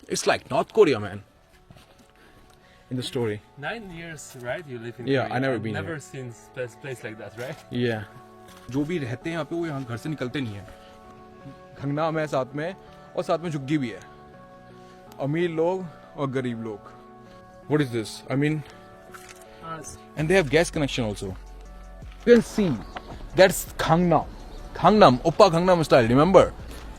It's like North Korea, man. In the story. 9 years, right? You live in Yeah, Korea. I never I've been never here. seen place like that, right? Yeah. जो भी रहते हैं यहाँ पे वो यहाँ घर से निकलते नहीं है. खंगनाम है साथ में और साथ में झुग्गी भी है. अमीर लोग और गरीब लोग. What is this? I mean, and they have gas connection also. You can see that's Gangnam. Gangnam, Oppa Gangnam style, remember?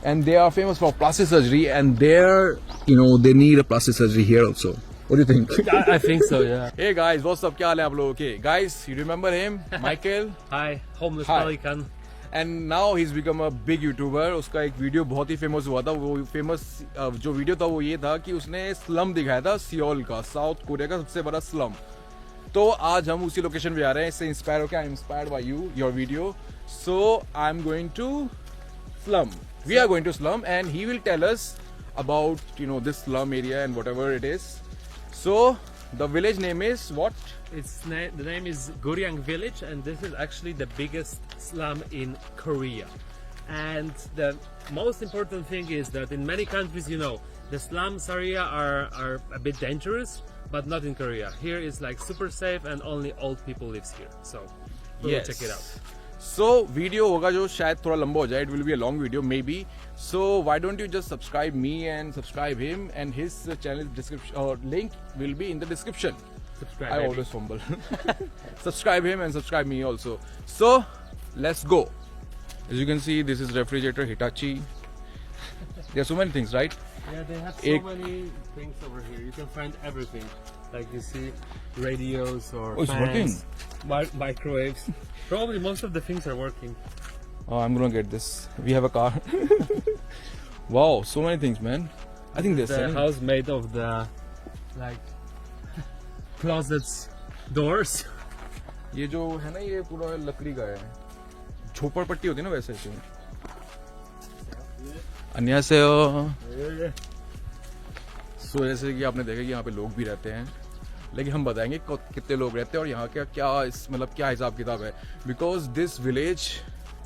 And they are famous for plastic surgery, and there, they need a plastic surgery here also. What do you think? I think so, yeah. Hey guys, what's up? क्या हाल है आप लोगों के? Guys, you remember him? Michael? Hi, homeless Hi. pelican. And now he's become a big YouTuber. उसका एक video बहुत ही famous हुआ था. वो फेमस जो वीडियो था वो ये था कि उसने स्लम दिखाया था सियोल का, साउथ कोरिया का सबसे बड़ा स्लम. तो आज हम उसी लोकेशन पे आ रहे हैं. इससे इंस्पायर होकर I am inspired by you, your video. So I am going to slum. We are going to slum, and he will tell us about this slum area and whatever it is. So the village name is what? The name is Goryang village, and this is actually the biggest slum in Korea. And the most important thing is that in many countries, the slums area are a bit dangerous, but not in Korea. Here is like super safe, and only old people lives here. So we'll check it out. So video होगा जो शायद थोड़ा लंबा हो जाए. It will be a long video maybe. So why don't you just subscribe me and subscribe him, and his channel description link will be in the description. Subscribe. I baby. always fumble. Subscribe him and subscribe me also. So let's go. As you can see, this is refrigerator Hitachi. There are so many things, right? Yeah, they have so many things over here. You can find everything. Like you see, radios or Oh, it's fans, microwaves. Probably most of the things are working. Oh, I'm gonna get this. We have a car. Wow, so many things, man. I think they're The selling. house made of the closets doors. ये जो है ना ये पूरा लकड़ी का है. झोपड़पट्टी होती है ना वैसे से. अन्यसेयो. सो जैसे कि आपने देखा कि यहाँ पे लोग भी रहते हैं, लेकिन हम बताएंगे कितने लोग रहते हैं और यहाँ का क्या हिसाब किताब है. Because this village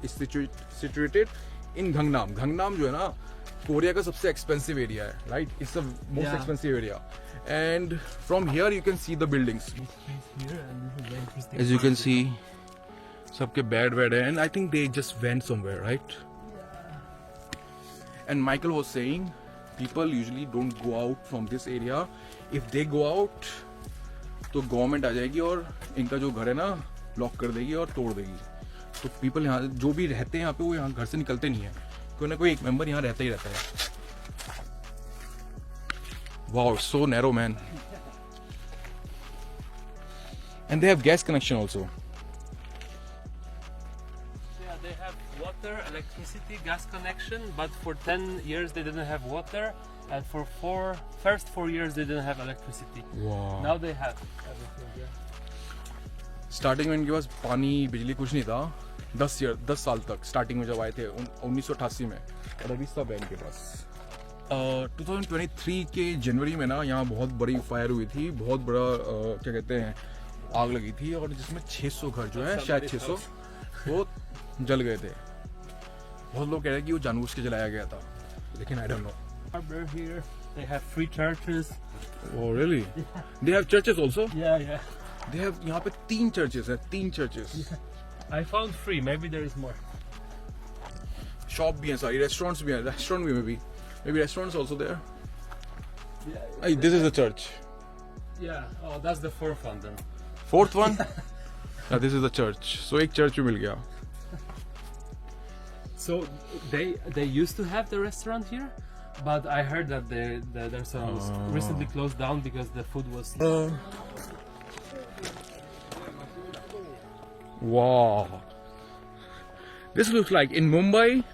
is situated in Gangnam. Gangnam जो है ना कोरिया का सबसे एक्सपेंसिव एरिया है, right? It's the most expensive area. And from here you can see the buildings. As you can see सबके बेड है, and I think they just went somewhere, right? And Michael was saying people usually don't go out from this area. If they go out तो government आ जाएगी और इनका जो घर है ना ब्लॉक कर देगी और तोड़ देगी. तो पीपल यहाँ जो भी रहते हैं यहाँ पे वो यहाँ घर से निकलते नहीं है. कोई ना कोई एक मेंबर यहाँ रहता ही रहता है. Wow, so narrow, man. And they have gas connection also. Yeah, they have water, electricity, gas connection, but for 10 years they didn't have water, and for first 4 years they didn't have electricity. Wow. Now they have everything. Yeah. Starting में इनके पास पानी बिजली कुछ नहीं था. 10 साल तक starting में जब आए थे 1988 में, और अभी सब है इनके पास. 2023 के जनवरी में ना यहाँ बहुत बड़ी फायर हुई थी. बहुत बड़ा क्या कहते हैं आग लगी थी, और जिसमें 600 घर जो है, शायद 600 वो जल गए थे. बहुत लोग कह रहे हैं कि वो जानबूझ के जलाया गया था, लेकिन I don't know. They're here. They have 3 churches. Oh really? They have churches also? Yeah, yeah. They have यहाँ पे 3 churches है. 3 churches. I found 3. Maybe there is more. Shop भी हैं सारी. रेस्टोरेंट्स भी हैं. रेस्टोरेंट भी maybe restaurants also there. Yeah. Hey, this is a church. Yeah. Oh, that's the 4th one then. 4th one? Yeah, this is a church. So एक church भी मिल गया. So they used to have the restaurant here, but I heard that there's was recently closed down because the food was. Wow. This looks like in Mumbai.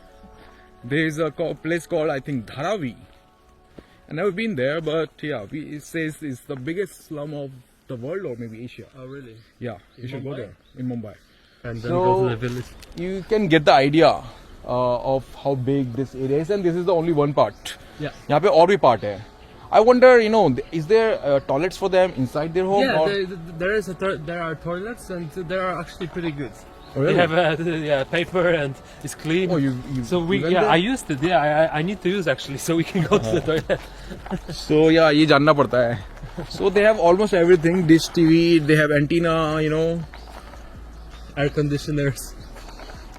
There is a place called, I think, Dharavi. I've never been there, but yeah, it says it's the biggest slum of the world, or maybe Asia. Oh really? Yeah, you should go Mumbai? there in Mumbai. And then go to the village. You can get the idea of how big this area is, and this is the only one part. Yeah. यहाँ पे और भी part है. I wonder, is there toilets for them inside their home? Yeah, or? there are toilets, and they are actually pretty good. Oh, really? They have paper and it's clean. Oh, you So you went there? I used it. Yeah, I need to use actually, so we can go to the toilet. So yeah, ये जानना पड़ता है. So they have almost everything. Dish TV, they have antenna, you know. Air conditioners.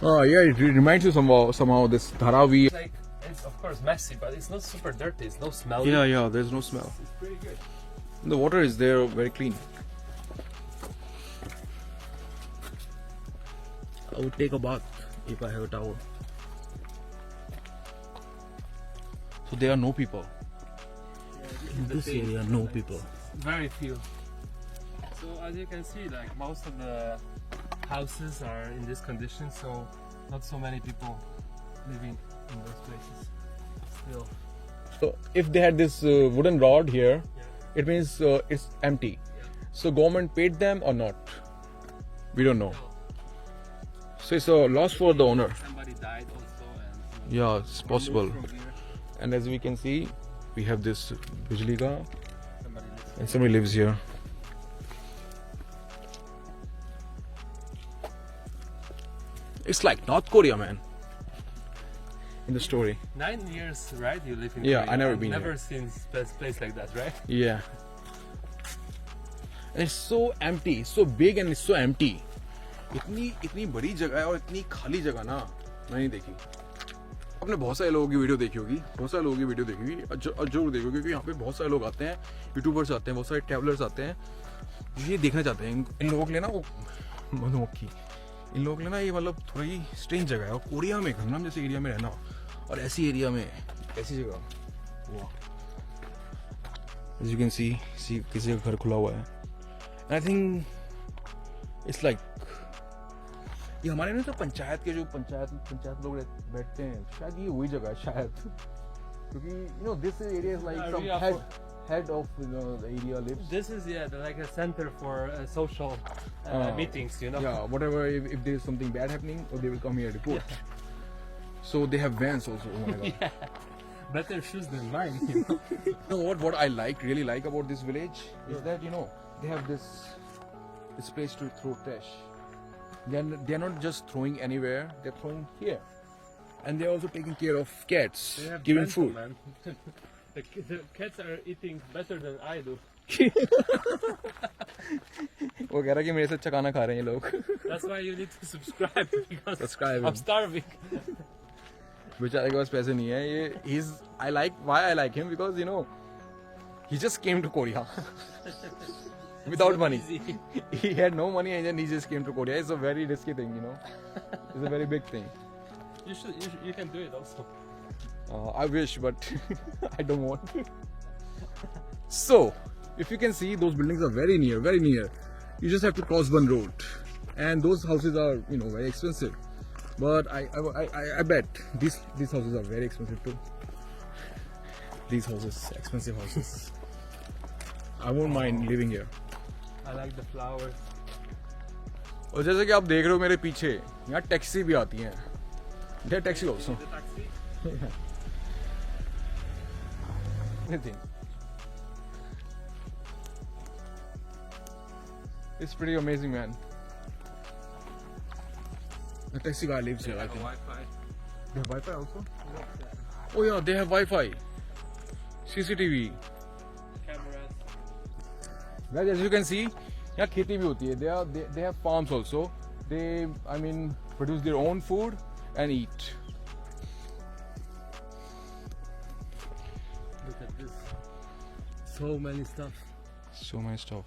Oh yeah, it reminds you somehow this Dharavi. Like it's of course messy, but it's not super dirty. It's no smell. Yeah, there's no smell. It's pretty good. The water is there, very clean. I would take a bath if I have a towel. So there are no people. In this area, no people. Very few. So as you can see, like most of the houses are in this condition, so not so many people living in those places. Still, So if they had this wooden rod here, yeah. it means it's empty. Yeah. So government paid them or not? We don't know. So it's a loss for the owner. Somebody died also, and Yeah, it's possible. removed from here. And as we can see, we have this bijli ka, Somebody lives and somebody lives here. It's like North Korea, man. In the story. 9 years, right? You live in Yeah, Korea. I never I've been never here. seen place like that, right? Yeah. And it's so empty, so big and it's so empty. इतनी बड़ी जगह है और इतनी खाली जगह ना मैंने नहीं देखी. आपने बहुत सारे लोगों की वीडियो देखी होगी, बहुत सारे लोगों की वीडियो देखी होगी, जरूर देखोगे क्योंकि यहाँ पे बहुत सारे लोग आते हैं, यूट्यूबर्स आते हैं, बहुत सारे ट्रैवलर्स आते हैं, ये देखना चाहते हैं. इन लोगों के लिए ना वो मधुमक्खी, इन लोगों के लिए ना ये मतलब थोड़ी स्ट्रेंज जगह है. और कोरिया में, गंगनाम जैसे एरिया में रहना और ऐसी एरिया में ऐसी जगह, वाह. As you can see किसी का घर खुला हुआ है. And I think it's like ये हमारे ना तो पंचायत के जो पंचायत लोग बैठते हैं, शायद ये वही जगह है शायद, क्योंकि you know this area is like some head of the area lives. This is like a center for social meetings, you know. Yeah, whatever, if there is something bad happening, or they will come here to report. So they have vans also. Oh my god. Yeah. Better shoes than mine. You know? You know what I really like about this village is that they have this place to throw trash. They're not just throwing anywhere; they're throwing here, and they're also taking care of cats, They have giving mental, food. man. The cats are eating better than I do. वो कह रहा है कि मेरे से अच्छा खाना खा रहे हैं ये लोग. That's why you need to subscribe because Subscribe. I'm starving. बेचारे के पास पैसे नहीं है. ये why I like him because he just came to Korea without money. Easy. He had no money and then he just came to Korea. It's a very risky thing, It's a very big thing. You can do it also. I wish, but I don't want. So, if you can see, those buildings are very near, very near. You just have to cross one road, and those houses are, very expensive. But I bet these houses are very expensive too. These houses, expensive houses. I won't mind living here. I like the flowers. और जैसे कि आप देख रहे हो मेरे पीछे, यहाँ टैक्सी भी आती हैं. There are taxi also. The taxi. Anything. It's pretty amazing, man. The taxi guy lives here, I think. Wi-Fi. They have Wi-Fi also? Oh yeah, they have Wi-Fi. CCTV. Cameras. Guys, as you can see, यहाँ खेती भी होती है. They have farms also. They, produce their own food and eat. Look at this. So many stuff. So many stuff.